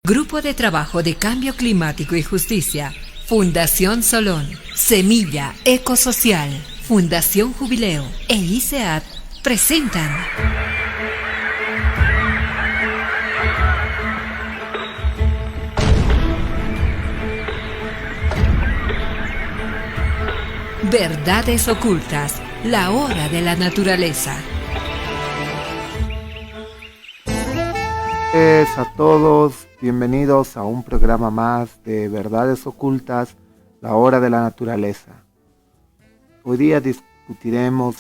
Grupo de Trabajo de Cambio Climático y Justicia, Fundación Solón, Semilla Ecosocial, Fundación Jubileo e ICEAD presentan Verdades Ocultas, la hora de la naturaleza. A todos, bienvenidos a un programa más de Verdades Ocultas, la hora de la naturaleza. Hoy día discutiremos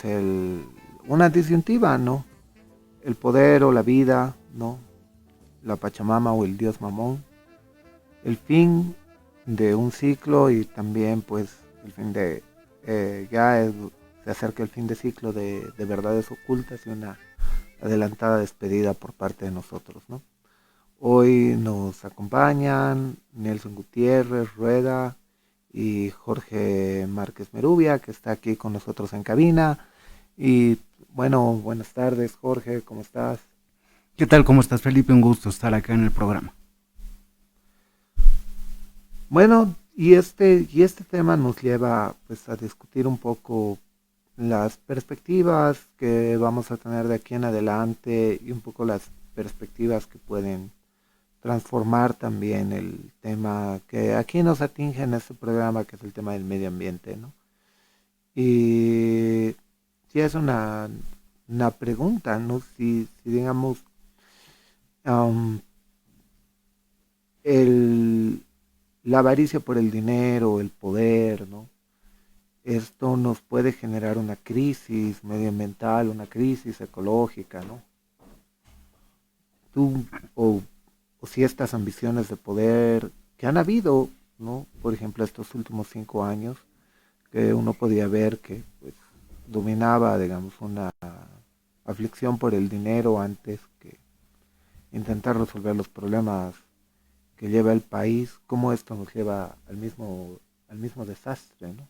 una disyuntiva, ¿no? El poder o la vida, ¿no? La Pachamama o el Dios Mamón. El fin de un ciclo y también pues el fin de... se acerca el fin de ciclo de Verdades Ocultas y una adelantada despedida por parte de nosotros, ¿no? Hoy nos acompañan Nelson Gutiérrez Rueda y Jorge Márquez Merubia, que está aquí con nosotros en cabina. Y bueno, buenas tardes, Jorge, ¿cómo estás? ¿Qué tal? ¿Cómo estás, Felipe? Un gusto estar acá en el programa. Bueno, y este tema nos lleva pues a discutir un poco las perspectivas que vamos a tener de aquí en adelante y un poco las perspectivas que pueden transformar también el tema que aquí nos atinge en este programa, que es el tema del medio ambiente, ¿no? Y si es una pregunta, ¿no? Si digamos, la avaricia por el dinero, el poder, ¿no? Esto nos puede generar una crisis medioambiental, una crisis ecológica, ¿no? O si estas ambiciones de poder que han habido, ¿no? Por ejemplo, estos últimos 5 años, que uno podía ver que pues, dominaba, digamos, una aflicción por el dinero antes que intentar resolver los problemas que lleva el país, cómo esto nos lleva al mismo desastre, ¿no?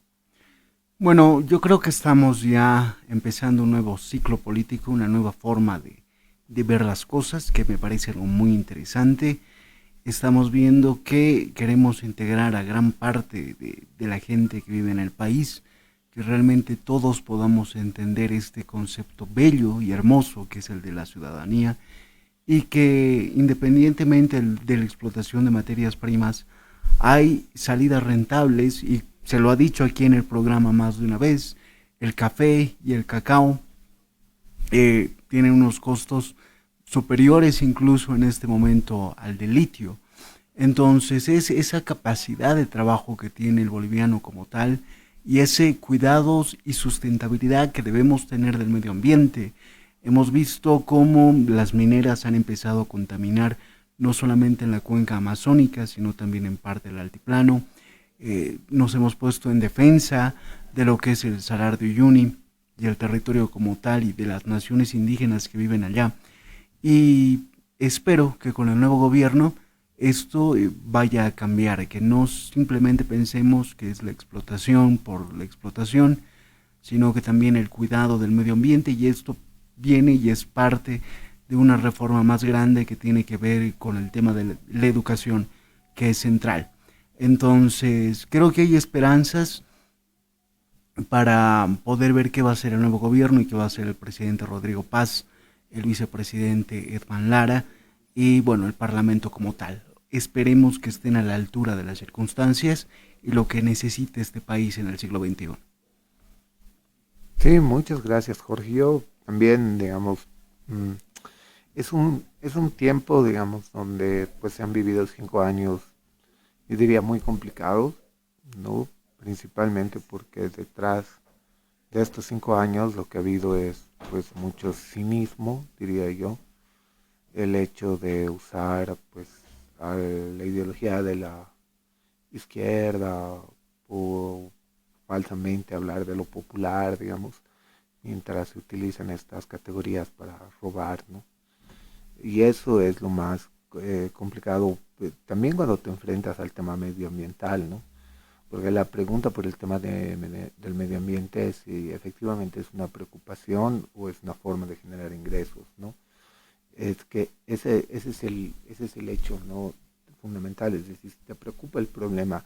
Bueno, yo creo que estamos ya empezando un nuevo ciclo político, una nueva forma de ver las cosas, que me parece algo muy interesante. Estamos viendo que queremos integrar a gran parte de la gente que vive en el país, que realmente todos podamos entender este concepto bello y hermoso que es el de la ciudadanía, y que independientemente de la explotación de materias primas, hay salidas rentables, y se lo ha dicho aquí en el programa más de una vez, el café y el cacao tienen unos costos superiores incluso en este momento al del litio. Entonces es esa capacidad de trabajo que tiene el boliviano como tal y ese cuidados y sustentabilidad que debemos tener del medio ambiente. Hemos visto cómo las mineras han empezado a contaminar no solamente en la cuenca amazónica, sino también en parte del altiplano. Nos hemos puesto en defensa de lo que es el Salar de Uyuni y el territorio como tal y de las naciones indígenas que viven allá. Y espero que con el nuevo gobierno esto vaya a cambiar, que no simplemente pensemos que es la explotación por la explotación, sino que también el cuidado del medio ambiente, y esto viene y es parte de una reforma más grande que tiene que ver con el tema de la educación, que es central. Entonces, creo que hay esperanzas para poder ver qué va a hacer el nuevo gobierno y qué va a hacer el presidente Rodrigo Paz, el vicepresidente Edman Lara y, bueno, el parlamento como tal. Esperemos que estén a la altura de las circunstancias y lo que necesite este país en el siglo XXI. Sí, muchas gracias, Jorge. Yo también, digamos, es un tiempo, digamos, donde pues se han vivido 5 años, yo diría muy complicados, ¿no? Principalmente porque detrás de estos 5 años lo que ha habido es pues mucho cinismo, diría yo, el hecho de usar pues la ideología de la izquierda o falsamente hablar de lo popular, digamos, mientras se utilizan estas categorías para robar, ¿no? Y eso es lo más complicado también cuando te enfrentas al tema medioambiental, ¿no? Porque la pregunta por el tema del medio ambiente es si efectivamente es una preocupación o es una forma de generar ingresos, ¿no? Es que ese es el hecho, ¿no? fundamental. Es decir, si te preocupa el problema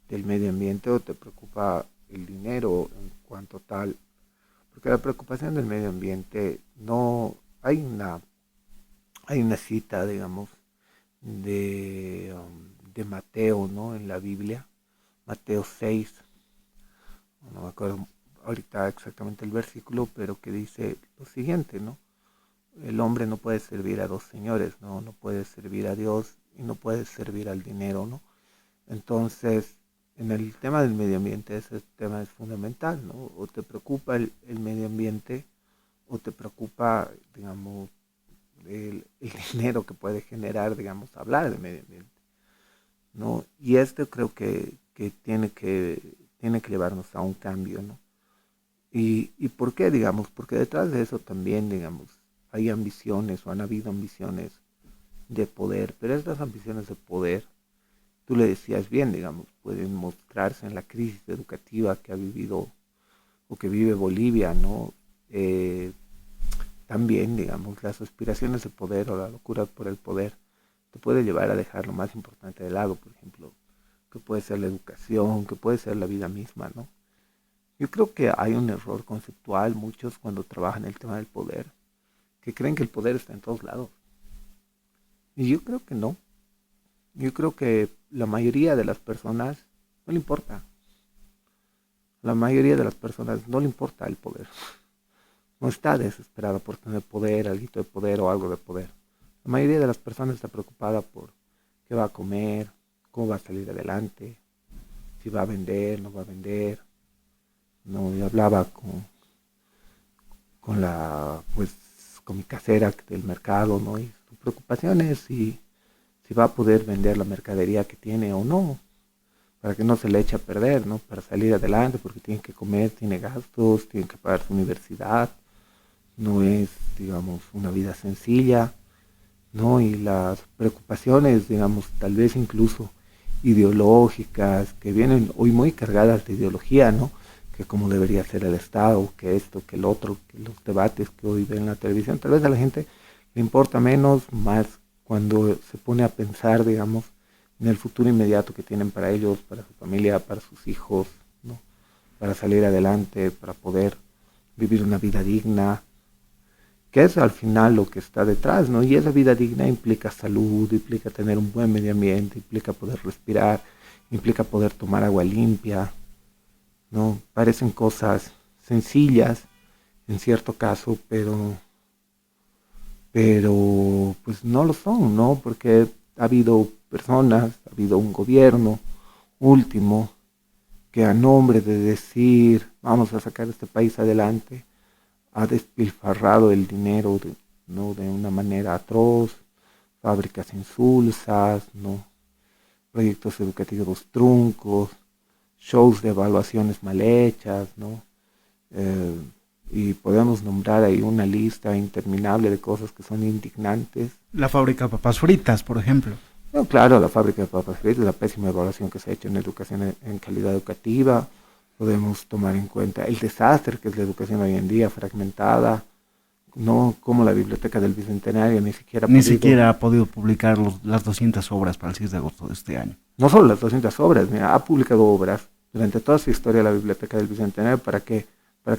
del medio ambiente o te preocupa el dinero en cuanto tal, porque la preocupación del medio ambiente no hay una cita, digamos, de Mateo, ¿no? En la Biblia, Mateo 6, no me acuerdo ahorita exactamente el versículo, pero que dice lo siguiente, ¿no? El hombre no puede servir a dos señores, ¿no? No puede servir a Dios y no puede servir al dinero, ¿no? Entonces, en el tema del medio ambiente, ese tema es fundamental, ¿no? O te preocupa el medio ambiente o te preocupa, digamos, el dinero que puede generar, digamos, hablar de medio ambiente, ¿no? Y esto creo que tiene que llevarnos a un cambio, ¿no? ¿Y por qué, digamos? Porque detrás de eso también, digamos, hay ambiciones o han habido ambiciones de poder, pero estas ambiciones de poder, tú le decías bien, digamos, pueden mostrarse en la crisis educativa que ha vivido o que vive Bolivia, ¿no? También, digamos, las aspiraciones de poder o la locura por el poder te puede llevar a dejar lo más importante de lado, por ejemplo, que puede ser la educación, que puede ser la vida misma, ¿no? Yo creo que hay un error conceptual, muchos cuando trabajan el tema del poder, que creen que el poder está en todos lados. Y yo creo que no. Yo creo que la mayoría de las personas no le importa. La mayoría de las personas no le importa el poder. No está desesperada por tener poder, algo de poder o algo de poder. La mayoría de las personas está preocupada por qué va a comer, cómo va a salir adelante, si va a vender, no va a vender. No, yo hablaba con la, pues, con mi casera del mercado, ¿no? Y su preocupación es si va a poder vender la mercadería que tiene o no, para que no se le eche a perder, ¿no? Para salir adelante, porque tiene que comer, tiene gastos, tiene que pagar su universidad, no es, digamos, una vida sencilla, ¿no? Y las preocupaciones, digamos, tal vez incluso ideológicas, que vienen hoy muy cargadas de ideología, ¿no? Que cómo debería ser el Estado, que esto, que el otro, que los debates que hoy ven en la televisión, tal vez a la gente le importa menos, más cuando se pone a pensar, digamos, en el futuro inmediato que tienen para ellos, para su familia, para sus hijos, ¿no? Para salir adelante, para poder vivir una vida digna, que es al final lo que está detrás, ¿no? Y esa vida digna implica salud, implica tener un buen medio ambiente, implica poder respirar, implica poder tomar agua limpia, ¿no? Parecen cosas sencillas en cierto caso, pero pues no lo son, ¿no? Porque ha habido personas, ha habido un gobierno último que a nombre de decir vamos a sacar este país adelante, ha despilfarrado el dinero, ¿no? De una manera atroz, fábricas insulsas, ¿no? Proyectos educativos truncos, shows de evaluaciones mal hechas, ¿no? Eh, y podemos nombrar ahí una lista interminable de cosas que son indignantes. La fábrica de papas fritas, por ejemplo. No, claro, la fábrica de papas fritas, la pésima evaluación que se ha hecho en educación en calidad educativa. Podemos tomar en cuenta el desastre que es la educación hoy en día, fragmentada, no como la Biblioteca del Bicentenario Ni siquiera ha podido publicar las 200 obras para el 6 de agosto de este año. no solo las 200 obras, mira, ha publicado obras durante toda su historia la Biblioteca del Bicentenario para que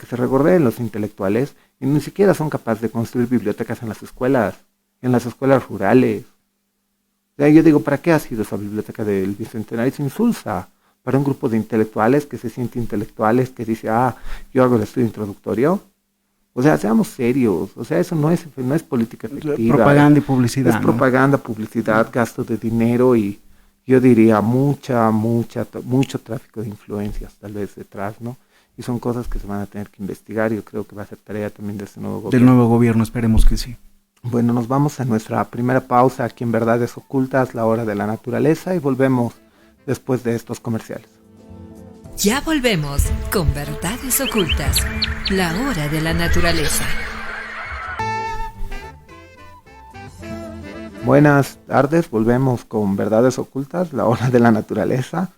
se regodeen los intelectuales y ni siquiera son capaces de construir bibliotecas en las escuelas rurales. O sea, yo digo, ¿para qué ha sido esa Biblioteca del Bicentenario? Es insulsa para un grupo de intelectuales que se siente intelectuales, que dice, yo hago el estudio introductorio. O sea, seamos serios, o sea, eso no es política efectiva. Propaganda y publicidad. Es propaganda, publicidad, gasto de dinero y yo diría mucho tráfico de influencias tal vez detrás, ¿no? Y son cosas que se van a tener que investigar y yo creo que va a ser tarea también de este nuevo gobierno. Del nuevo gobierno, esperemos que sí. Bueno, nos vamos a nuestra primera pausa aquí en Verdades Ocultas, la hora de la naturaleza y volvemos después de estos comerciales. Ya volvemos con Verdades Ocultas, la hora de la naturaleza. Buenas tardes, volvemos con Verdades Ocultas, la hora de la naturaleza.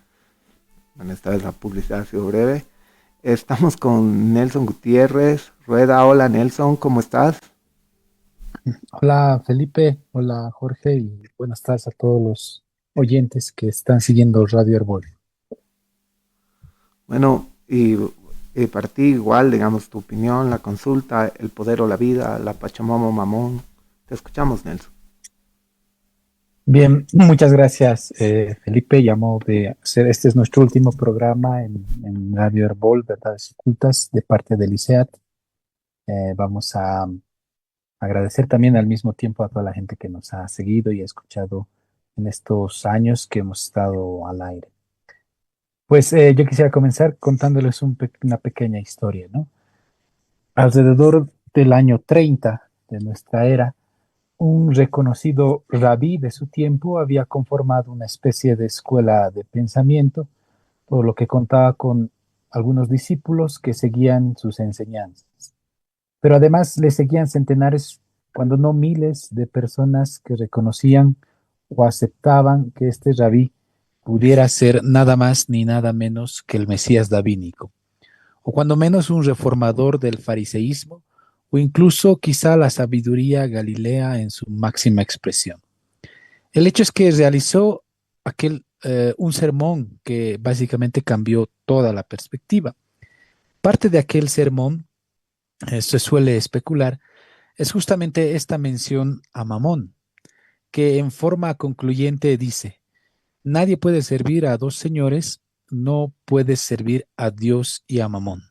Bueno, esta vez la publicidad ha sido breve. Estamos con Nelson Gutiérrez. Rueda, hola Nelson, ¿cómo estás? Hola Felipe, hola Jorge y buenas tardes a todos los oyentes que están siguiendo Radio Herbol. Bueno, y para ti igual, digamos, tu opinión, la consulta, el poder o la vida, la Pachamama o Mamón. Te escuchamos, Nelson. Bien, muchas gracias, Felipe. Llamó de hacer, este es nuestro último programa en Radio Herbol, Verdades Ocultas, de parte del ICEAT. Vamos a agradecer también al mismo tiempo a toda la gente que nos ha seguido y ha escuchado en estos años que hemos estado al aire. Pues yo quisiera comenzar contándoles una pequeña historia, ¿no? Alrededor del año 30 de nuestra era, un reconocido rabí de su tiempo había conformado una especie de escuela de pensamiento, por lo que contaba con algunos discípulos que seguían sus enseñanzas. Pero además le seguían centenares, cuando no miles, de personas que reconocían o aceptaban que este rabí pudiera ser nada más ni nada menos que el Mesías davínico, o cuando menos un reformador del fariseísmo, o incluso quizá la sabiduría galilea en su máxima expresión. El hecho es que realizó un sermón que básicamente cambió toda la perspectiva. Parte de aquel sermón, se suele especular, es justamente esta mención a Mamón, que en forma concluyente dice: nadie puede servir a dos señores, no puedes servir a Dios y a Mamón.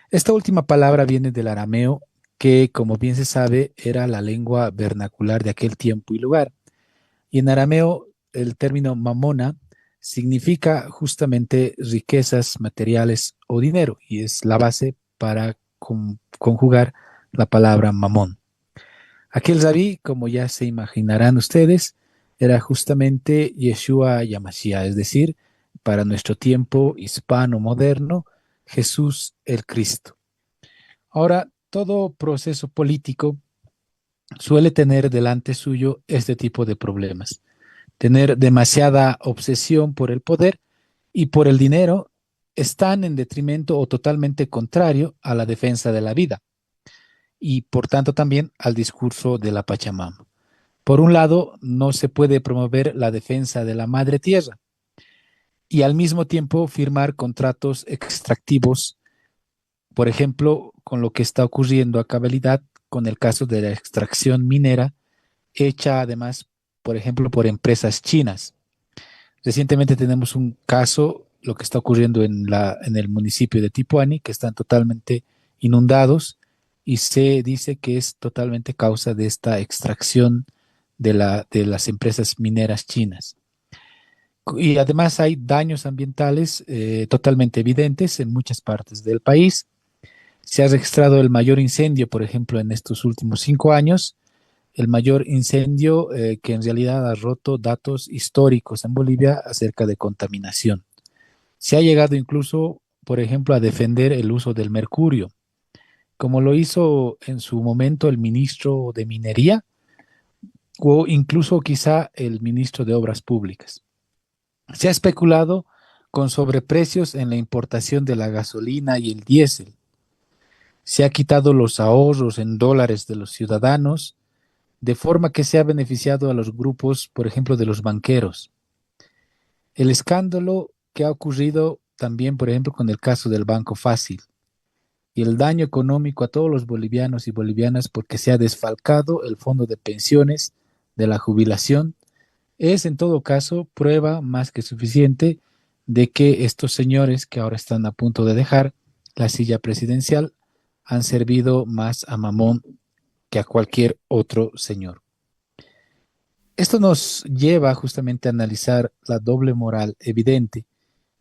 Esta última palabra viene del arameo, que, como bien se sabe, era la lengua vernacular de aquel tiempo y lugar. Y en arameo, el término mamona significa justamente riquezas materiales o dinero, y es la base para conjugar la palabra mamón. Aquel rabí, como ya se imaginarán ustedes, era justamente Yeshua Yamashiach, es decir, para nuestro tiempo hispano moderno, Jesús el Cristo. Ahora, todo proceso político suele tener delante suyo este tipo de problemas. Tener demasiada obsesión por el poder y por el dinero están en detrimento o totalmente contrario a la defensa de la vida y por tanto también al discurso de la Pachamama. Por un lado, no se puede promover la defensa de la madre tierra y al mismo tiempo firmar contratos extractivos, por ejemplo, con lo que está ocurriendo a cabalidad con el caso de la extracción minera, hecha además, por ejemplo, por empresas chinas. Recientemente tenemos un caso, lo que está ocurriendo en el municipio de Tipuani, que están totalmente inundados y se dice que es totalmente causa de esta extracción de las empresas mineras chinas. Y además hay daños ambientales totalmente evidentes en muchas partes del país. Se ha registrado el mayor incendio, por ejemplo, en estos últimos 5 años, el mayor incendio que en realidad ha roto datos históricos en Bolivia acerca de contaminación. Se ha llegado incluso, por ejemplo, a defender el uso del mercurio, como lo hizo en su momento el ministro de Minería o incluso quizá el ministro de Obras Públicas. Se ha especulado con sobreprecios en la importación de la gasolina y el diésel. Se ha quitado los ahorros en dólares de los ciudadanos, de forma que se ha beneficiado a los grupos, por ejemplo, de los banqueros. El escándalo que ha ocurrido también, por ejemplo, con el caso del Banco Fácil y el daño económico a todos los bolivianos y bolivianas porque se ha desfalcado el fondo de pensiones de la jubilación, es en todo caso prueba más que suficiente de que estos señores que ahora están a punto de dejar la silla presidencial han servido más a Mamón que a cualquier otro señor. Esto nos lleva justamente a analizar la doble moral evidente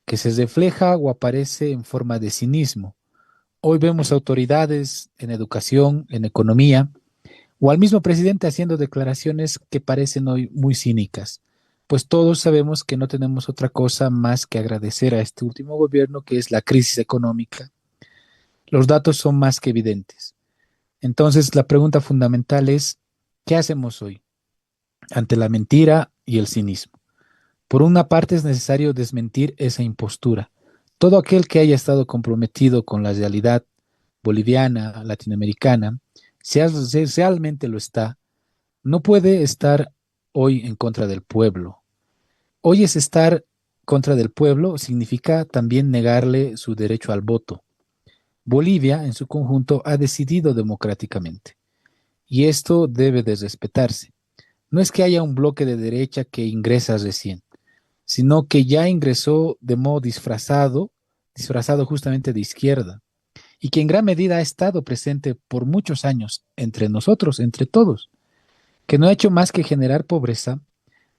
que se refleja o aparece en forma de cinismo. Hoy vemos autoridades en educación, en economía, o al mismo presidente haciendo declaraciones que parecen hoy muy cínicas, pues todos sabemos que no tenemos otra cosa más que agradecer a este último gobierno, que es la crisis económica. Los datos son más que evidentes. Entonces, la pregunta fundamental es, ¿qué hacemos hoy ante la mentira y el cinismo? Por una parte, es necesario desmentir esa impostura. Todo aquel que haya estado comprometido con la realidad boliviana, latinoamericana, si realmente lo está, no puede estar hoy en contra del pueblo. Hoy es estar contra del pueblo, significa también negarle su derecho al voto. Bolivia, en su conjunto, ha decidido democráticamente y esto debe de respetarse. No es que haya un bloque de derecha que ingresa recién, sino que ya ingresó de modo disfrazado, disfrazado justamente de izquierda, y que en gran medida ha estado presente por muchos años entre nosotros, entre todos, que no ha hecho más que generar pobreza,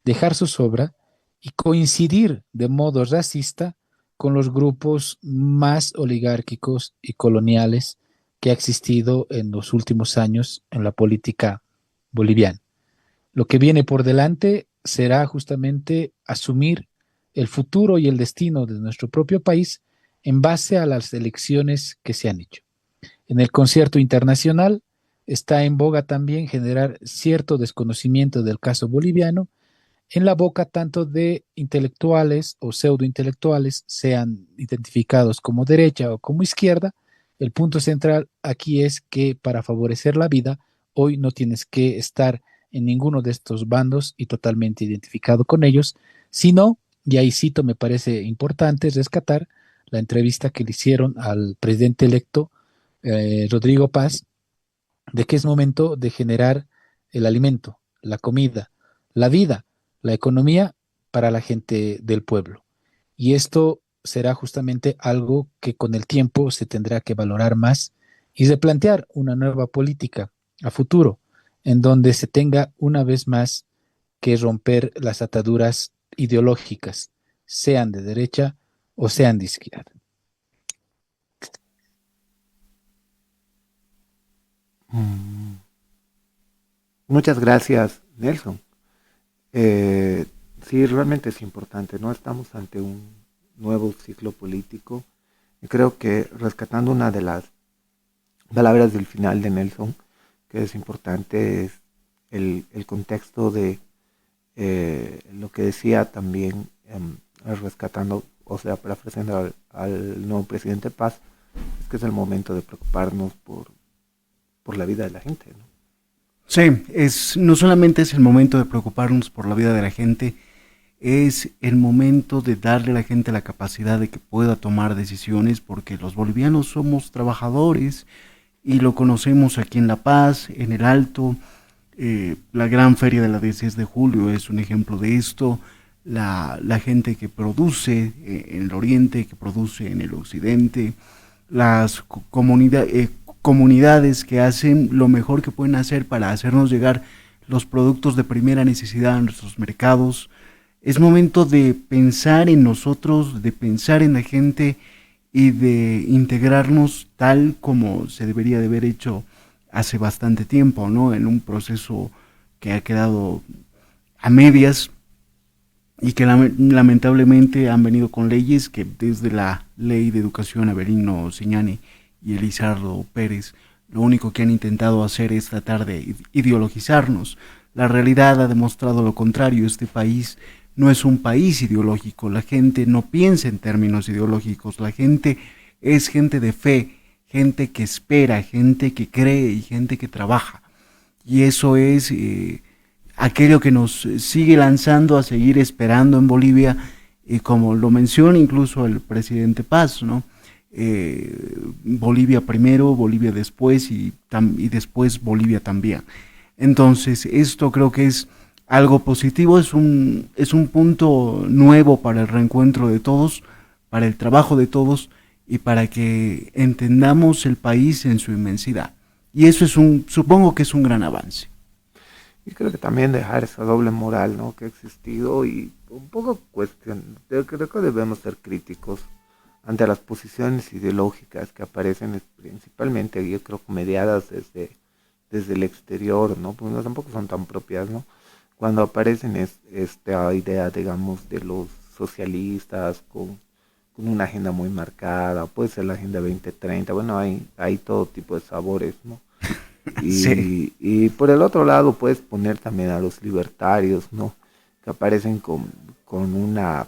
dejar su sobra y coincidir de modo racista con los grupos más oligárquicos y coloniales que ha existido en los últimos años en la política boliviana. Lo que viene por delante será justamente asumir el futuro y el destino de nuestro propio país en base a las elecciones que se han hecho. En el concierto internacional está en boga también generar cierto desconocimiento del caso boliviano en la boca tanto de intelectuales o pseudointelectuales, sean identificados como derecha o como izquierda. El punto central aquí es que para favorecer la vida, hoy no tienes que estar en ninguno de estos bandos y totalmente identificado con ellos, sino, y ahí cito, me parece importante rescatar la entrevista que le hicieron al presidente electo Rodrigo Paz, de que es momento de generar el alimento, la comida, la vida, la economía para la gente del pueblo. Y esto será justamente algo que con el tiempo se tendrá que valorar más y replantear una nueva política a futuro, en donde se tenga una vez más que romper las ataduras ideológicas, sean de derecha o sean de izquierda. Mm, Muchas gracias, Nelson. Eh, sí, realmente es importante, ¿no? Estamos ante un nuevo ciclo político y creo que rescatando una de las palabras del final de Nelson, que es importante, es el contexto de lo que decía también, rescatando, o sea, parafraseando al nuevo presidente Paz, es que es el momento de preocuparnos por la vida de la gente, ¿no? Sí, no solamente es el momento de preocuparnos por la vida de la gente, es el momento de darle a la gente la capacidad de que pueda tomar decisiones, porque los bolivianos somos trabajadores y lo conocemos aquí en La Paz, en el Alto. La gran feria de la 16 de julio es un ejemplo de esto. La gente que produce en el oriente, que produce en el occidente, las comunidades que hacen lo mejor que pueden hacer para hacernos llegar los productos de primera necesidad a nuestros mercados. Es momento de pensar en nosotros, de pensar en la gente y de integrarnos tal como se debería de haber hecho hace bastante tiempo, ¿no? En un proceso que ha quedado a medias y que lamentablemente han venido con leyes que desde la ley de educación Avelino Siñani y Elizardo Pérez lo único que han intentado hacer es tratar de ideologizarnos. La realidad ha demostrado lo contrario. Este país no es un país ideológico, la gente no piensa en términos ideológicos, la gente es gente de fe, gente que espera, gente que cree y gente que trabaja. Y eso es aquello que nos sigue lanzando a seguir esperando en Bolivia, y como lo menciona incluso el presidente Paz, ¿no? Bolivia primero, Bolivia después y después Bolivia también. Entonces esto creo que es algo positivo, es un punto nuevo para el reencuentro de todos, para el trabajo de todos y para que entendamos el país en su inmensidad. Y eso supongo que es un gran avance. Y creo que también dejar esa doble moral, ¿no?, que ha existido y un poco creo que debemos ser críticos ante las posiciones ideológicas que aparecen principalmente, yo creo, mediadas desde el exterior, ¿no? Pues no, tampoco son tan propias, ¿no? Cuando aparecen esta idea, digamos, de los socialistas con una agenda muy marcada, puede ser la Agenda 2030, bueno, hay todo tipo de sabores, ¿no? Sí. Y por el otro lado puedes poner también a los libertarios, ¿no?, que aparecen con una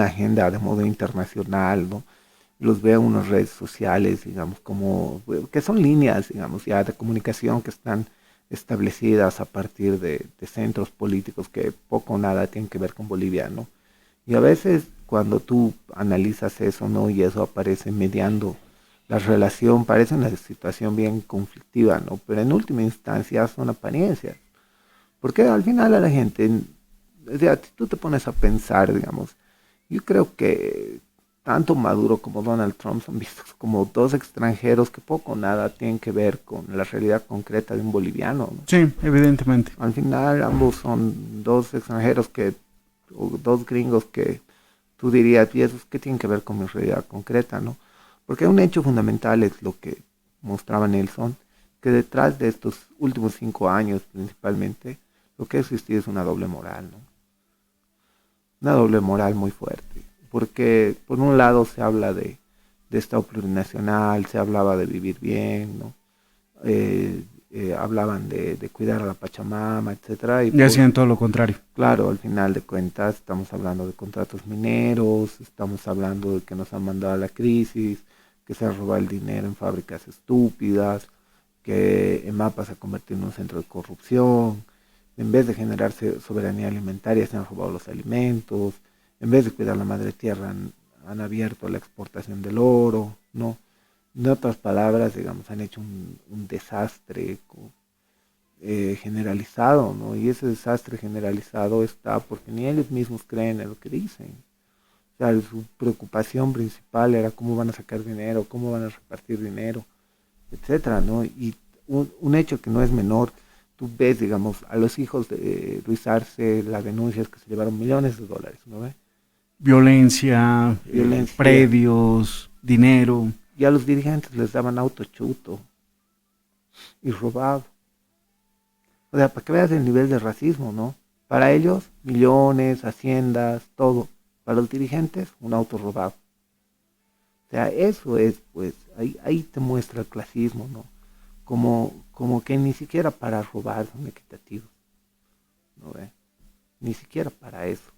agenda de modo internacional, ¿no? Los veo en unas redes sociales, digamos, como que son líneas, digamos, ya de comunicación que están establecidas a partir de centros políticos que poco o nada tienen que ver con Bolivia, ¿no? Y a veces cuando tú analizas eso, ¿no? Y eso aparece mediando la relación, parece una situación bien conflictiva, ¿no? Pero en última instancia son apariencias. Porque al final a la gente, o sea, si tú te pones a pensar, digamos, yo creo que tanto Maduro como Donald Trump son vistos como dos extranjeros que poco o nada tienen que ver con la realidad concreta de un boliviano, ¿no? Sí, evidentemente. Al final ambos son dos extranjeros o dos gringos que tú dirías, ¿y esos qué tienen que ver con mi realidad concreta, no? Porque un hecho fundamental es lo que mostraba Nelson, que detrás de estos últimos 5 años principalmente, lo que ha existido es una doble moral, ¿no? Una doble moral muy fuerte. Porque por un lado se habla de Estado plurinacional, se hablaba de vivir bien, ¿no? Hablaban de cuidar a la Pachamama, etcétera. Y hacían todo lo contrario. Claro, al final de cuentas estamos hablando de contratos mineros, estamos hablando de que nos han mandado a la crisis, que se ha robado el dinero en fábricas estúpidas, que EMAPA se ha convertido en un centro de corrupción, en vez de generarse soberanía alimentaria se han robado los alimentos, en vez de cuidar la madre tierra han abierto la exportación del oro, ¿no? En otras palabras, digamos, han hecho un desastre generalizado, ¿no? Y ese desastre generalizado está porque ni ellos mismos creen en lo que dicen. O sea, su preocupación principal era cómo van a sacar dinero, cómo van a repartir dinero, etcétera, ¿no? Y un hecho que no es menor, tú ves, digamos, a los hijos de Luis Arce, las denuncias que se llevaron millones de dólares, ¿no ve? Violencia, predios, dinero. Y a los dirigentes les daban autochuto y robado. O sea, para que veas el nivel de racismo, ¿no? Para ellos, millones, haciendas, todo. Para los dirigentes, un auto robado. O sea, eso es, pues, ahí te muestra el clasismo, ¿no? Como que ni siquiera para robar son equitativos, ¿no ve? Ni siquiera para eso.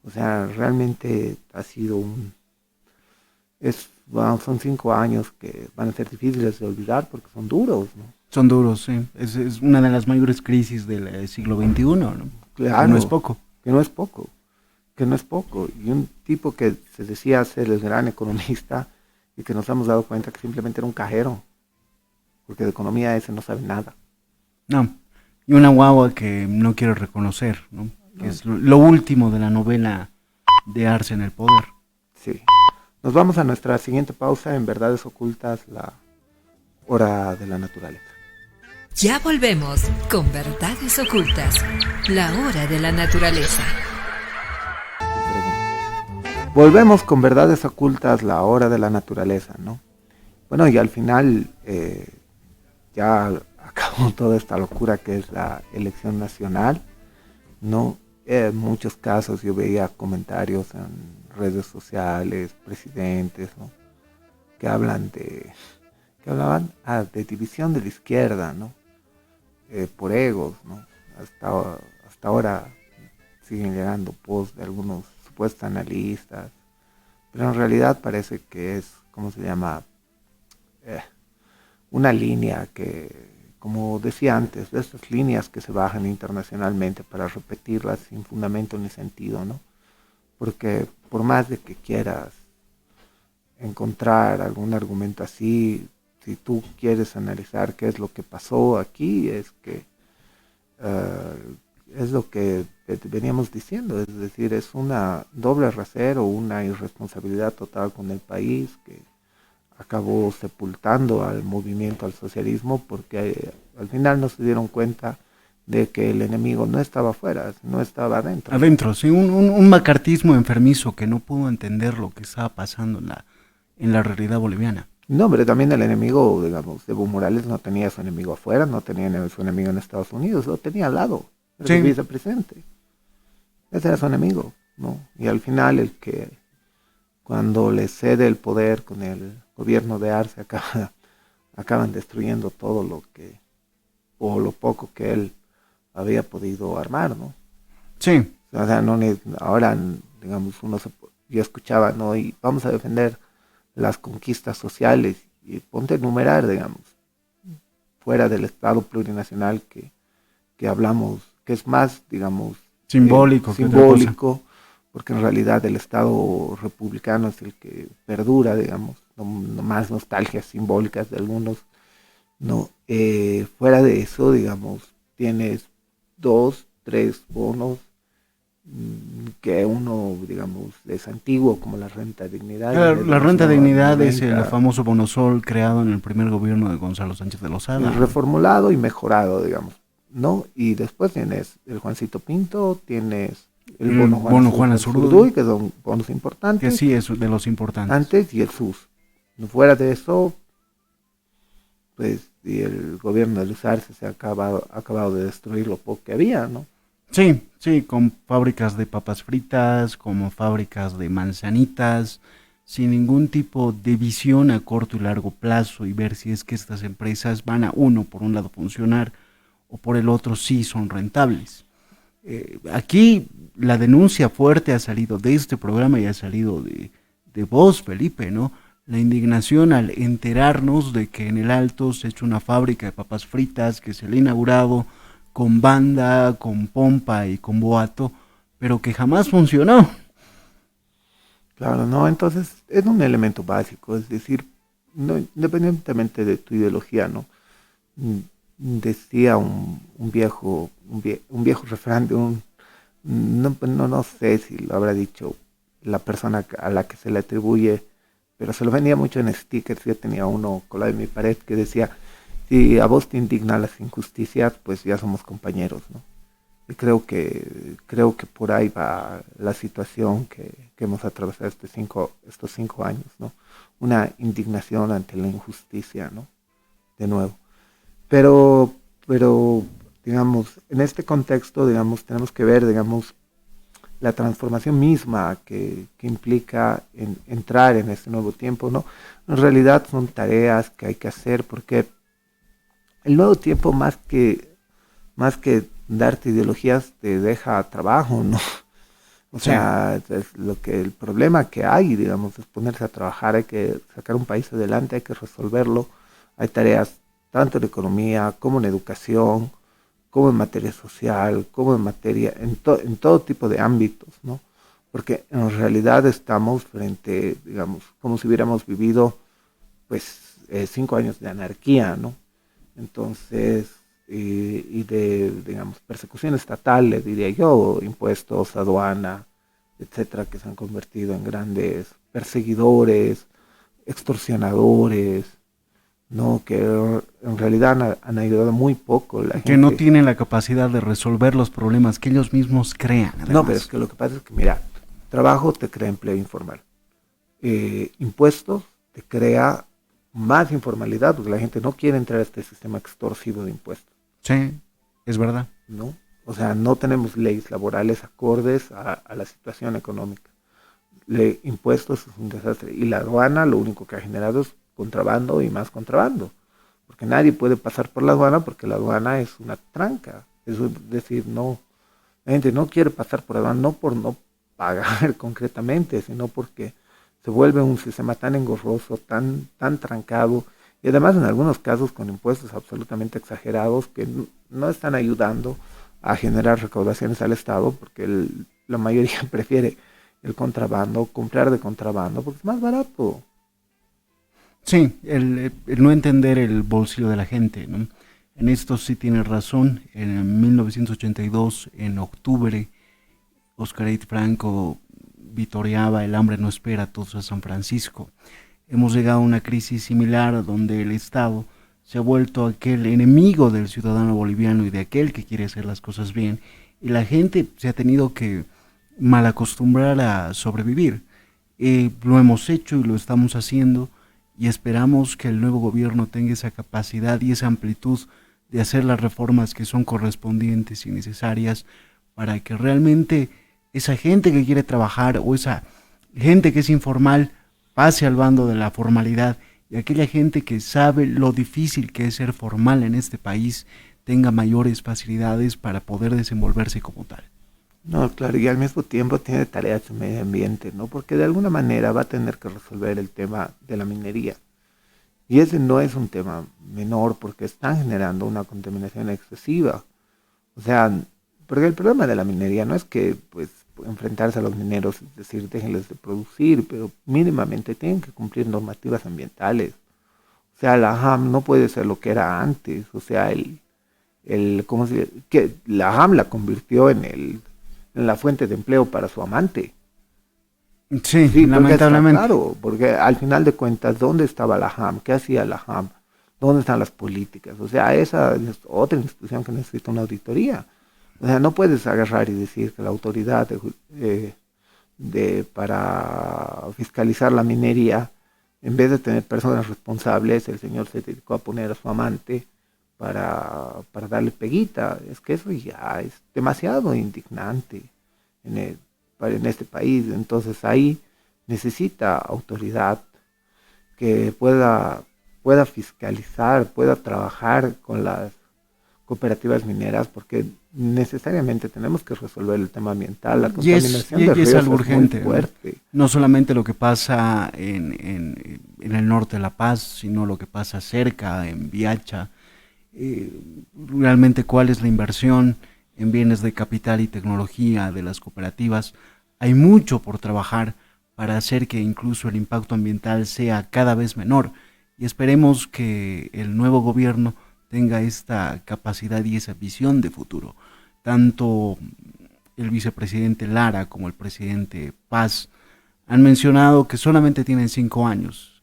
O sea, realmente ha sido bueno, son 5 años que van a ser difíciles de olvidar porque son duros, ¿no? Son duros, sí. Es una de las mayores crisis del siglo XXI, ¿no? Claro, que no es poco. Que no es poco. Que no es poco. Y un tipo que se decía ser el gran economista y que nos hemos dado cuenta que simplemente era un cajero. Porque de economía ese no sabe nada. No. Y una guagua que no quiero reconocer, ¿no? Que es lo último de la novela de Arce en el poder. Sí. Nos vamos a nuestra siguiente pausa en Verdades Ocultas, la hora de la naturaleza. Ya volvemos con Verdades Ocultas, la hora de la naturaleza. Volvemos con Verdades Ocultas, la hora de la naturaleza, ¿no? Bueno, y al final ya acabó toda esta locura que es la elección nacional, ¿no? En muchos casos yo veía comentarios en redes sociales, presidentes, ¿no? que hablaban de división de la izquierda, ¿no? Por egos, ¿no? Hasta ahora siguen llegando posts de algunos supuestos analistas, pero en realidad parece que es, ¿cómo se llama? Una línea que, como decía antes, de estas líneas que se bajan internacionalmente para repetirlas sin fundamento ni sentido, ¿no? Porque por más de que quieras encontrar algún argumento así, si tú quieres analizar qué es lo que pasó aquí, es que es lo que veníamos diciendo, es decir, es una doble rasero, una irresponsabilidad total con el país que acabó sepultando al movimiento, al socialismo, porque al final no se dieron cuenta de que el enemigo no estaba afuera, no estaba adentro. Adentro, sí, un macartismo enfermizo que no pudo entender lo que estaba pasando en la realidad boliviana. No, pero también el enemigo, digamos, Evo Morales no tenía su enemigo afuera, no tenía su enemigo en Estados Unidos, lo tenía al lado, era el vicepresidente. Ese era su enemigo, ¿no? Y al final el que cuando le cede el poder con el gobierno de Arce acaban destruyendo todo o lo poco que él había podido armar, ¿no? Sí. O sea, ahora, digamos, yo escuchaba, ¿no? Y vamos a defender las conquistas sociales y ponte a enumerar, digamos, fuera del Estado plurinacional que hablamos, que es más, digamos, simbólico, simbólico, porque en realidad el Estado republicano es el que perdura, digamos, no más nostalgias simbólicas de algunos, no, fuera de eso, digamos, tienes 2, 3 bonos, que uno, digamos, es antiguo, como la renta de dignidad. La renta de dignidad es el famoso bonosol creado en el primer gobierno de Gonzalo Sánchez de Lozada. Reformulado y mejorado, digamos, ¿no? Y después tienes el Juancito Pinto, tienes el bono Juan Azurduy, que son bonos importantes. Que sí, es de los importantes. Antes, y el SUS. Fuera de eso, pues, y el gobierno de Luis Arce se ha acabado de destruir lo poco que había, ¿no? Sí, con fábricas de papas fritas, como fábricas de manzanitas, sin ningún tipo de visión a corto y largo plazo y ver si es que estas empresas van a uno, por un lado, funcionar o por el otro sí son rentables. Aquí la denuncia fuerte ha salido de este programa y ha salido de vos, Felipe, ¿no? La indignación al enterarnos de que en el Alto se ha hecho una fábrica de papas fritas que se le ha inaugurado con banda, con pompa y con boato, pero que jamás funcionó. Claro, no, entonces es un elemento básico, es decir, no, independientemente de tu ideología, ¿no? Decía un viejo refrán de no sé si lo habrá dicho la persona a la que se le atribuye, pero se lo vendía mucho en stickers. Yo tenía uno colado en mi pared que decía: si a vos te indignan las injusticias, pues ya somos compañeros, ¿no? Y creo que por ahí va la situación que hemos atravesado estos 5 años, ¿no? Una indignación ante la injusticia, ¿no? De nuevo. Pero digamos, en este contexto, digamos, tenemos que ver, digamos, la transformación misma que implica entrar en este nuevo tiempo, ¿no? En realidad son tareas que hay que hacer, porque el nuevo tiempo, más que darte ideologías, te deja trabajo, ¿no? O sea, es el problema que hay, digamos, es ponerse a trabajar. Hay que sacar un país adelante, hay que resolverlo. Hay tareas tanto en economía como en educación, como en materia social, como en todo tipo de ámbitos, ¿no? Porque en realidad estamos frente, digamos, como si hubiéramos vivido, pues, 5 años de anarquía, ¿no? Entonces, y de, digamos, persecución estatal, le diría yo, impuestos, aduana, etcétera, que se han convertido en grandes perseguidores, extorsionadores, ¿no? Que en realidad han ayudado muy poco. La gente, que no tienen la capacidad de resolver los problemas que ellos mismos crean. Además. No, pero es que lo que pasa es que, mira, trabajo te crea empleo informal. Impuestos te crea más informalidad, porque la gente no quiere entrar a este sistema extorsivo de impuestos. Sí, es verdad. ¿No? O sea, no tenemos leyes laborales acordes a la situación económica. Impuestos es un desastre. Y la aduana lo único que ha generado es contrabando y más contrabando. Porque nadie puede pasar por la aduana, porque la aduana es una tranca. Es decir, no, la gente no quiere pasar por la aduana, no por no pagar concretamente, sino porque se vuelve un sistema tan engorroso, tan trancado, y además en algunos casos con impuestos absolutamente exagerados que no están ayudando a generar recaudaciones al Estado, porque la mayoría prefiere el contrabando, comprar de contrabando, porque es más barato. Sí, el no entender el bolsillo de la gente, ¿no? En esto sí tiene razón. En 1982, en octubre, Óscar Haidt Franco vitoreaba: el hambre no espera, todos a San Francisco. Hemos llegado a una crisis similar donde el Estado se ha vuelto aquel enemigo del ciudadano boliviano y de aquel que quiere hacer las cosas bien, y la gente se ha tenido que malacostumbrar a sobrevivir. Lo hemos hecho y lo estamos haciendo, y esperamos que el nuevo gobierno tenga esa capacidad y esa amplitud de hacer las reformas que son correspondientes y necesarias para que realmente esa gente que quiere trabajar o esa gente que es informal pase al bando de la formalidad, y aquella gente que sabe lo difícil que es ser formal en este país tenga mayores facilidades para poder desenvolverse como tal. No, claro, y al mismo tiempo tiene tareas de medio ambiente, ¿no? Porque de alguna manera va a tener que resolver el tema de la minería. Y ese no es un tema menor porque están generando una contaminación excesiva. O sea, porque el problema de la minería no es que pues enfrentarse a los mineros, es decir, déjenles de producir, pero mínimamente tienen que cumplir normativas ambientales. O sea, la AM no puede ser lo que era antes. O sea, ¿cómo se dice? Que la AM la convirtió en la fuente de empleo para su amante. Sí, Sí, lamentablemente. claro, porque al final de cuentas, ¿dónde estaba la AM? ¿Qué hacía la AM? ¿Dónde están las políticas? O sea, esa es otra institución que necesita una auditoría. O sea, no puedes agarrar y decir que la autoridad para fiscalizar la minería, en vez de tener personas responsables, el señor se dedicó a poner a su amante para darle peguita. Es que eso ya es demasiado indignante en, en este país. Entonces ahí necesita autoridad que pueda fiscalizar, pueda trabajar con las cooperativas mineras, porque necesariamente tenemos que resolver el tema ambiental. La contaminación de y es ríos algo es muy urgente, ¿no? fuerte. No solamente lo que pasa en el norte de La Paz, sino lo que pasa cerca, en Viacha. Realmente cuál es la inversión en bienes de capital y tecnología de las cooperativas. Hay mucho por trabajar para hacer que incluso el impacto ambiental sea cada vez menor, y esperemos que el nuevo gobierno tenga esta capacidad y esa visión de futuro. Tanto el vicepresidente Lara como el presidente Paz han mencionado que solamente tienen 5 años,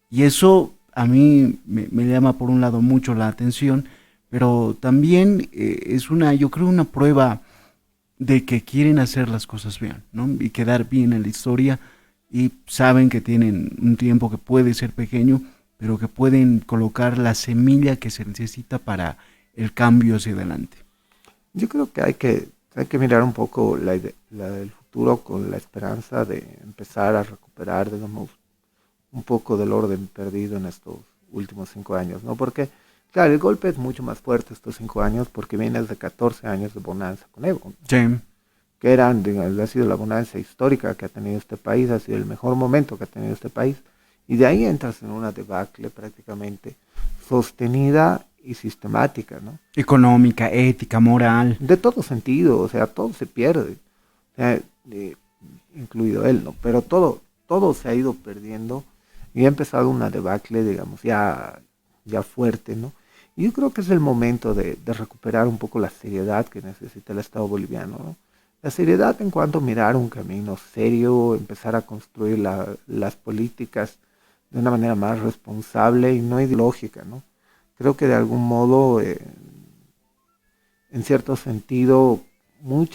y eso a mí me llama por un lado mucho la atención, pero también es yo creo, una prueba de que quieren hacer las cosas bien, ¿no? Y quedar bien en la historia, y saben que tienen un tiempo que puede ser pequeño, pero que pueden colocar la semilla que se necesita para el cambio hacia adelante. Yo creo que hay que mirar un poco la del futuro con la esperanza de empezar a recuperar, digamos, un poco del orden perdido en estos últimos 5 años, ¿no? Porque, claro, el golpe es mucho más fuerte estos 5 años porque vienes de 14 años de bonanza con Evo, ¿no? Sí. Que ha sido la bonanza histórica que ha tenido este país, ha sido el mejor momento que ha tenido este país, y de ahí entras en una debacle prácticamente sostenida y sistemática, ¿no? Económica, ética, moral. De todo sentido, o sea, todo se pierde, o sea, incluido él, ¿no? Pero todo se ha ido perdiendo y ha empezado una debacle, digamos, ya fuerte, ¿no? Y yo creo que es el momento de recuperar un poco la seriedad que necesita el Estado boliviano, ¿no? La seriedad en cuanto a mirar un camino serio, empezar a construir las políticas de una manera más responsable y no ideológica, ¿no? Creo que de algún modo, en cierto sentido, o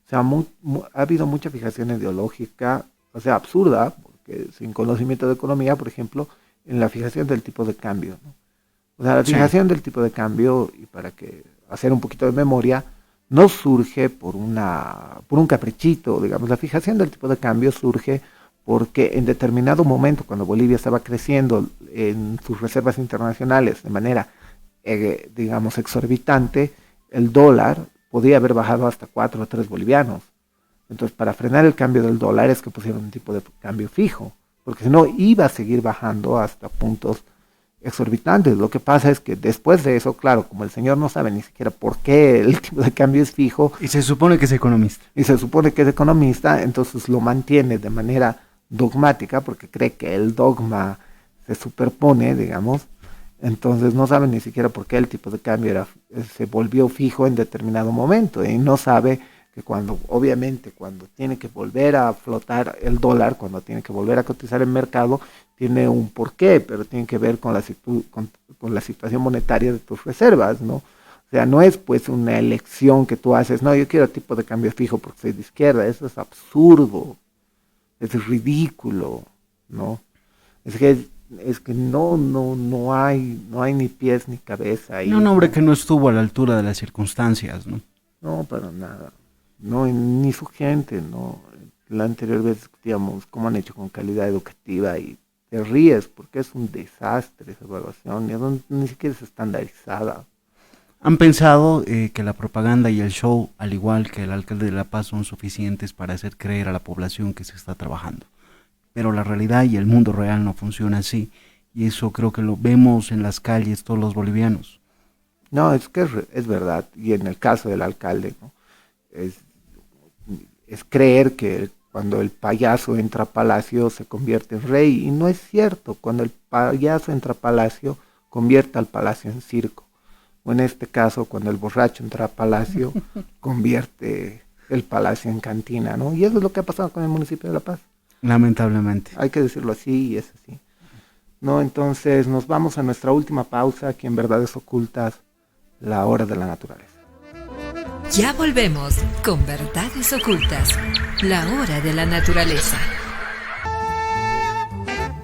sea, ha habido mucha fijación ideológica, o sea, absurda, porque sin conocimiento de economía, por ejemplo, en la fijación del tipo de cambio, ¿no? O sea, la Sí. fijación del tipo de cambio, y para hacer un poquito de memoria, no surge por un caprichito, digamos. La fijación del tipo de cambio surge porque en determinado momento, cuando Bolivia estaba creciendo en sus reservas internacionales de manera, digamos, exorbitante, el dólar podía haber bajado hasta 4 o 3 bolivianos. Entonces, para frenar el cambio del dólar es que pusieron un tipo de cambio fijo, porque si no iba a seguir bajando hasta puntos exorbitantes. Lo que pasa es que después de eso, claro, como el señor no sabe ni siquiera por qué el tipo de cambio es fijo, Y se supone que es economista. y se supone que es economista, entonces lo mantiene de manera dogmática, porque cree que el dogma se superpone, digamos. Entonces no sabe ni siquiera por qué el tipo de cambio se volvió fijo en determinado momento, y no sabe que obviamente, cuando tiene que volver a flotar el dólar, cuando tiene que volver a cotizar el mercado, tiene un porqué, pero tiene que ver con la situación monetaria de tus reservas, ¿no? O sea, no es pues una elección que tú haces, no, yo quiero tipo de cambio fijo porque soy de izquierda. Eso es absurdo, es ridículo, ¿no? Es que no hay ni pies ni cabeza ahí. No, un hombre ¿no? que no estuvo a la altura de las circunstancias, ¿no? No, para nada. No, ni su gente, ¿no? La anterior vez discutíamos cómo han hecho con calidad educativa y te ríes porque es un desastre esa evaluación, ni siquiera es estandarizada. Han pensado que la propaganda y el show, al igual que el alcalde de La Paz, son suficientes para hacer creer a la población que se está trabajando. Pero la realidad y el mundo real no funciona así. y eso creo que lo vemos en las calles todos los bolivianos. No, es que es verdad, y en el caso del alcalde, ¿no? Es, es creer que cuando el payaso entra a Palacio se convierte en rey, y no es cierto. Cuando el payaso entra a Palacio, convierte al Palacio en circo. O en este caso, cuando el borracho entra a Palacio, convierte el Palacio en cantina, ¿no? Y eso es lo que ha pasado con el municipio de La Paz. Lamentablemente. Hay que decirlo así y es así. No, entonces nos vamos a nuestra última pausa aquí en Verdades Ocultas, la hora de la naturaleza. Ya volvemos con Verdades Ocultas, la hora de la naturaleza.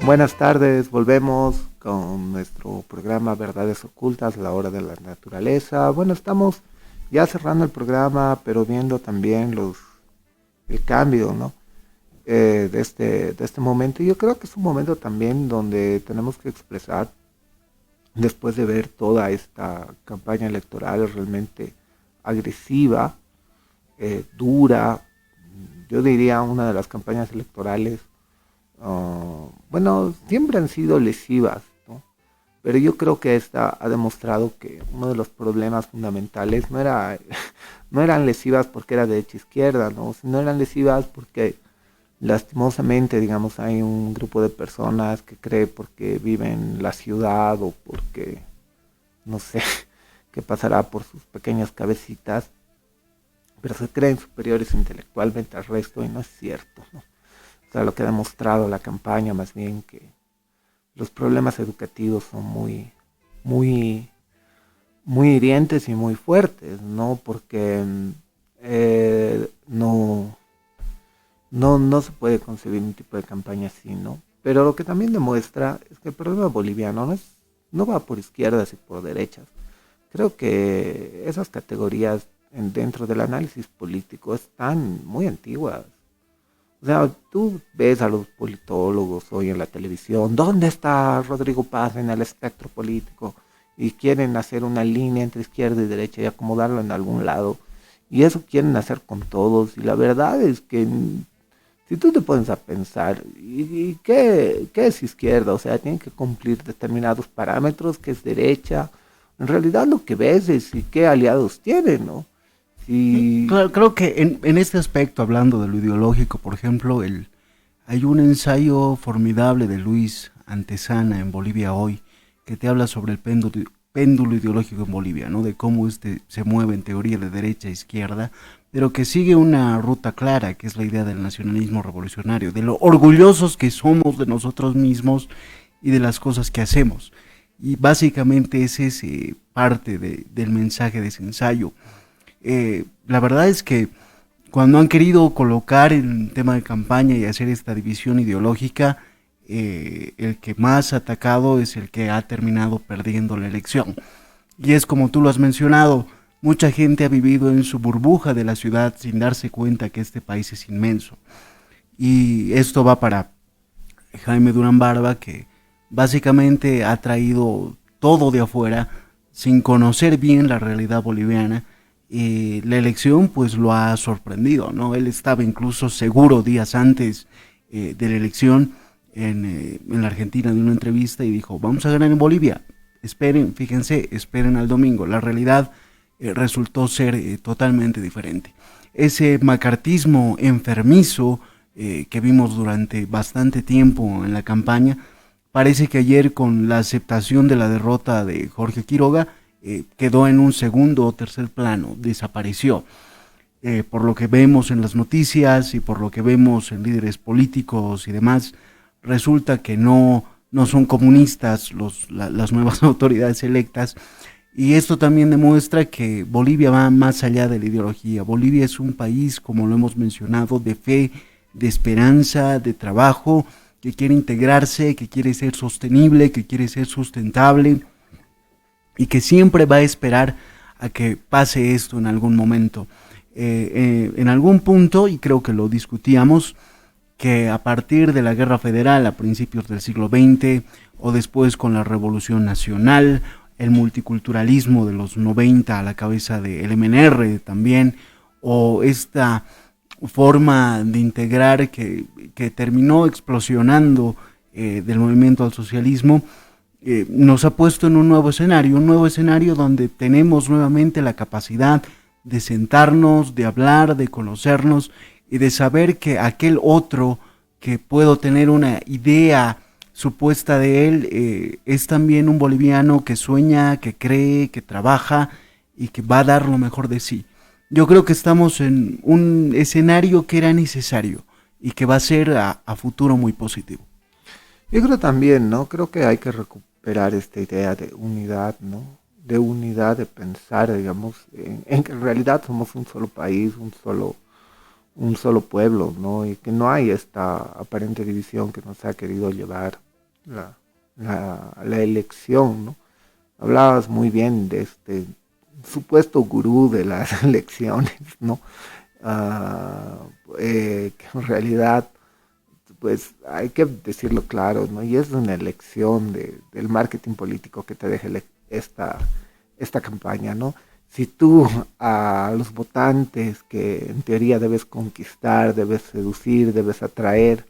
Buenas tardes, volvemos con nuestro programa Verdades Ocultas, la hora de la naturaleza. Bueno, estamos ya cerrando el programa, pero viendo también el cambio, ¿no? De este momento. Yo creo que es un momento también donde tenemos que expresar, después de ver toda esta campaña electoral realmente agresiva, dura, yo diría una de las campañas electorales, bueno, siempre han sido lesivas, ¿no? Pero yo creo que esta ha demostrado que uno de los problemas fundamentales no eran lesivas porque era derecha izquierda, ¿no? Sino eran lesivas porque lastimosamente, digamos, hay un grupo de personas que cree porque vive en la ciudad o porque, no sé, qué pasará por sus pequeñas cabecitas, pero se creen superiores intelectualmente al resto y no es cierto, ¿no? O sea, lo que ha demostrado la campaña, más bien que los problemas educativos son muy, muy, muy hirientes y muy fuertes, ¿no? Porque no se puede concebir un tipo de campaña así, ¿no? Pero lo que también demuestra es que el problema boliviano no va por izquierdas y por derechas. Creo que esas categorías dentro del análisis político están muy antiguas. O sea, tú ves a los politólogos hoy en la televisión, ¿dónde está Rodrigo Paz en el espectro político? Y quieren hacer una línea entre izquierda y derecha y acomodarlo en algún lado. Y eso quieren hacer con todos. Y la verdad es que si tú te pones a pensar, ¿y qué es izquierda? O sea, tienen que cumplir determinados parámetros, ¿qué es derecha? En realidad lo que ves es qué aliados tienen, ¿no? Creo que en este aspecto, hablando de lo ideológico, por ejemplo, hay un ensayo formidable de Luis Antesana en Bolivia Hoy, que te habla sobre el péndulo ideológico en Bolivia, ¿no? De cómo se mueve en teoría de derecha a izquierda, pero que sigue una ruta clara, que es la idea del nacionalismo revolucionario, de lo orgullosos que somos de nosotros mismos y de las cosas que hacemos. Y básicamente ese es parte del mensaje de ese ensayo. La verdad es que cuando han querido colocar el tema de campaña y hacer esta división ideológica, el que más atacado es el que ha terminado perdiendo la elección. Y es como tú lo has mencionado, mucha gente ha vivido en su burbuja de la ciudad sin darse cuenta que este país es inmenso. Y esto va para Jaime Durán Barba, que básicamente ha traído todo de afuera sin conocer bien la realidad boliviana. La elección pues lo ha sorprendido, ¿no? Él estaba incluso seguro días antes de la elección en la Argentina de una entrevista y dijo, vamos a ganar en Bolivia, esperen, fíjense, esperen al domingo. La realidad resultó ser totalmente diferente. Ese macartismo enfermizo que vimos durante bastante tiempo en la campaña, parece que ayer con la aceptación de la derrota de Jorge Quiroga, quedó en un segundo o tercer plano, desapareció. Por lo que vemos en las noticias y por lo que vemos en líderes políticos y demás, resulta que no son comunistas las nuevas autoridades electas, y esto también demuestra que Bolivia va más allá de la ideología. Bolivia es un país, como lo hemos mencionado, de fe, de esperanza, de trabajo, que quiere integrarse, que quiere ser sostenible, que quiere ser sustentable, y que siempre va a esperar a que pase esto en algún momento. En algún punto, y creo que lo discutíamos, que a partir de la Guerra Federal a principios del siglo XX, o después con la Revolución Nacional, el multiculturalismo de los 90 a la cabeza del MNR también, o esta forma de integrar que terminó explosionando del movimiento al socialismo, nos ha puesto en un nuevo escenario donde tenemos nuevamente la capacidad de sentarnos, de hablar, de conocernos y de saber que aquel otro que puedo tener una idea supuesta de él es también un boliviano que sueña, que cree, que trabaja y que va a dar lo mejor de sí. Yo creo que estamos en un escenario que era necesario y que va a ser a futuro muy positivo. Yo creo también, ¿no? Creo que hay que recuperar esta idea de unidad, ¿no? De unidad, de pensar, digamos, en que en realidad somos un solo país, un solo pueblo, ¿no? Y que no hay esta aparente división que nos ha querido llevar la elección, ¿no? Hablabas muy bien de este supuesto gurú de las elecciones, ¿no? Que en realidad, pues hay que decirlo claro, ¿no? Y es una elección del marketing político que te deja esta campaña, ¿no? Si tú a los votantes que en teoría debes conquistar, debes seducir, debes atraer,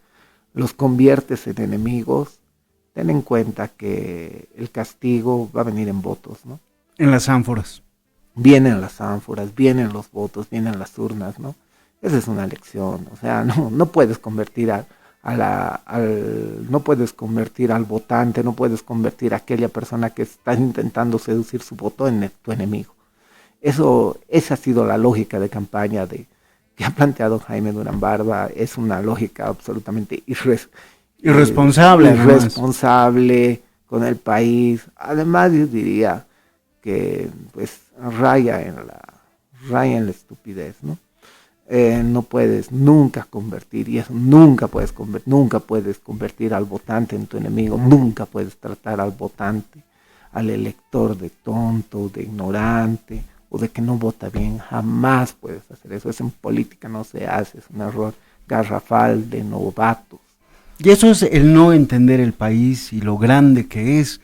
los conviertes en enemigos, ten en cuenta que el castigo va a venir en votos, ¿no? En las ánforas. Vienen las ánforas, vienen los votos, vienen las urnas, ¿no? Esa es una elección, o sea, no puedes convertir no puedes convertir al votante, no puedes convertir a aquella persona que está intentando seducir su voto en tu enemigo. Esa ha sido la lógica de campaña que ha planteado Jaime Durán Barba. Es una lógica absolutamente irresponsable con el país. Además, yo diría que pues raya en la estupidez, ¿no? No puedes nunca convertir, y eso nunca puedes convertir al votante en tu enemigo, nunca puedes tratar al votante, al elector de tonto, de ignorante o de que no vota bien. Jamás puedes hacer eso. Eso en política no se hace, es un error garrafal de novatos. Y eso es el no entender el país y lo grande que es.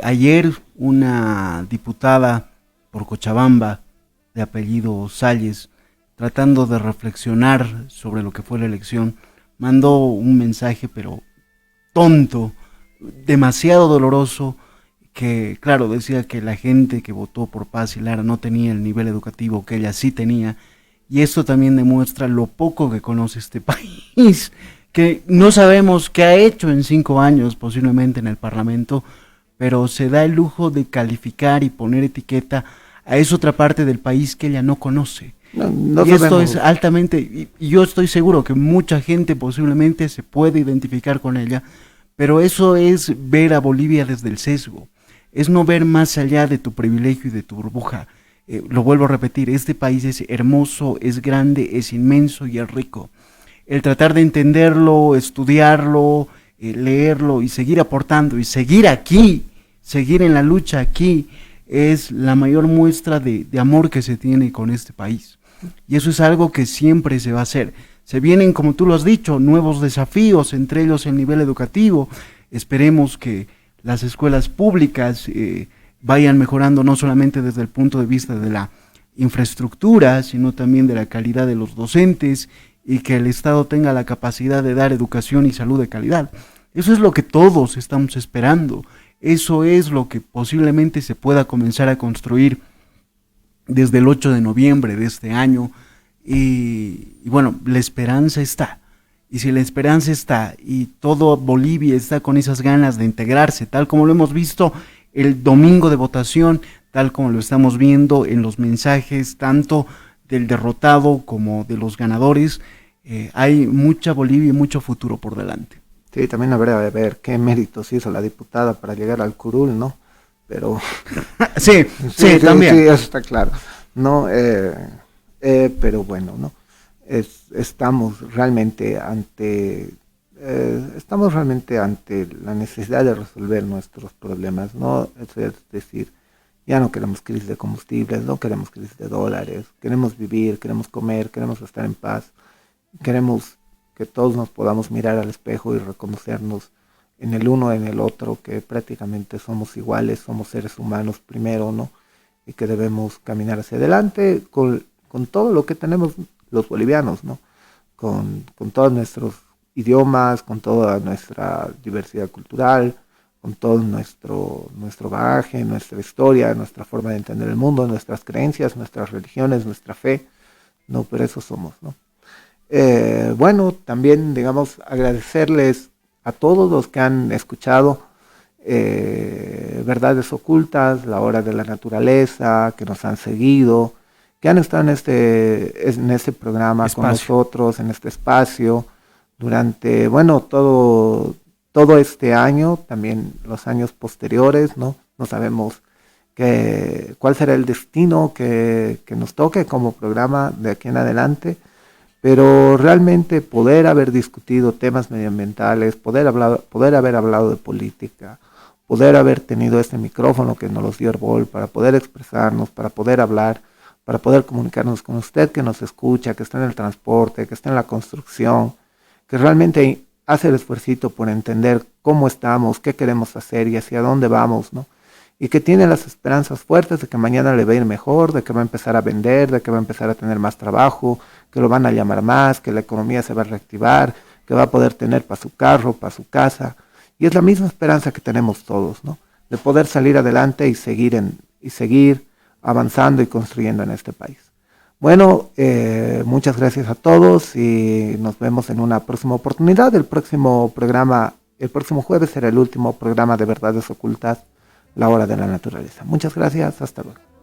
Ayer una diputada por Cochabamba de apellido Salles, tratando de reflexionar sobre lo que fue la elección, mandó un mensaje pero tonto, demasiado doloroso, que claro, decía que la gente que votó por Paz y Lara no tenía el nivel educativo que ella sí tenía, y esto también demuestra lo poco que conoce este país, que no sabemos qué ha hecho en 5 años posiblemente en el Parlamento, pero se da el lujo de calificar y poner etiqueta a esa otra parte del país que ella no conoce. No y esto sabemos. es altamente, y yo estoy seguro que mucha gente posiblemente se puede identificar con ella, pero eso es ver a Bolivia desde el sesgo, es no ver más allá de tu privilegio y de tu burbuja. Lo vuelvo a repetir, este país es hermoso, es grande, es inmenso y es rico. El tratar de entenderlo, estudiarlo, leerlo y seguir aportando y seguir aquí, seguir en la lucha aquí, es la mayor muestra de amor que se tiene con este país. Y eso es algo que siempre se va a hacer. Se vienen, como tú lo has dicho, nuevos desafíos, entre ellos el nivel educativo. Esperemos que las escuelas públicas vayan mejorando no solamente desde el punto de vista de la infraestructura, sino también de la calidad de los docentes y que el Estado tenga la capacidad de dar educación y salud de calidad. Eso es lo que todos estamos esperando. Eso es lo que posiblemente se pueda comenzar a construir desde el 8 de noviembre de este año. Y bueno, la esperanza está. Y si la esperanza está y todo Bolivia está con esas ganas de integrarse, tal como lo hemos visto el domingo de votación, tal como lo estamos viendo en los mensajes tanto del derrotado como de los ganadores, hay mucha Bolivia y mucho futuro por delante. Sí, también habrá de ver qué méritos hizo la diputada para llegar al curul, ¿no? Pero sí, también. Sí, eso está claro. No, pero bueno, ¿no? Estamos realmente ante la necesidad de resolver nuestros problemas, ¿no? Es decir, ya no queremos crisis de combustibles, no queremos crisis de dólares, queremos vivir, queremos comer, queremos estar en paz, queremos que todos nos podamos mirar al espejo y reconocernos en el uno, en el otro, que prácticamente somos iguales, somos seres humanos primero, ¿no? Y que debemos caminar hacia adelante con todo lo que tenemos los bolivianos, ¿no? Con todos nuestros idiomas, con toda nuestra diversidad cultural, con todo nuestro bagaje, nuestra historia, nuestra forma de entender el mundo, nuestras creencias, nuestras religiones, nuestra fe, no, pero eso somos, ¿no? Bueno, también, digamos, agradecerles a todos los que han escuchado Verdades Ocultas, La Hora de la Naturaleza, que nos han seguido, que han estado en este programa con nosotros, en este espacio, durante, bueno, todo este año, también los años posteriores, ¿no? No sabemos cuál será el destino que nos toque como programa de aquí en adelante, pero realmente poder haber discutido temas medioambientales, poder haber hablado de política, poder haber tenido este micrófono que nos los dio Herbol para poder expresarnos, para poder hablar, para poder comunicarnos con usted que nos escucha, que está en el transporte, que está en la construcción, que realmente hace el esfuercito por entender cómo estamos, qué queremos hacer y hacia dónde vamos, ¿no? Y que tiene las esperanzas fuertes de que mañana le va a ir mejor, de que va a empezar a vender, de que va a empezar a tener más trabajo, que lo van a llamar más, que la economía se va a reactivar, que va a poder tener para su carro, para su casa. Y es la misma esperanza que tenemos todos, ¿no? De poder salir adelante y seguir avanzando y construyendo en este país. Bueno, muchas gracias a todos y nos vemos en una próxima oportunidad. El próximo jueves será el último programa de Verdades Ocultas, La Hora de la Naturaleza. Muchas gracias, hasta luego.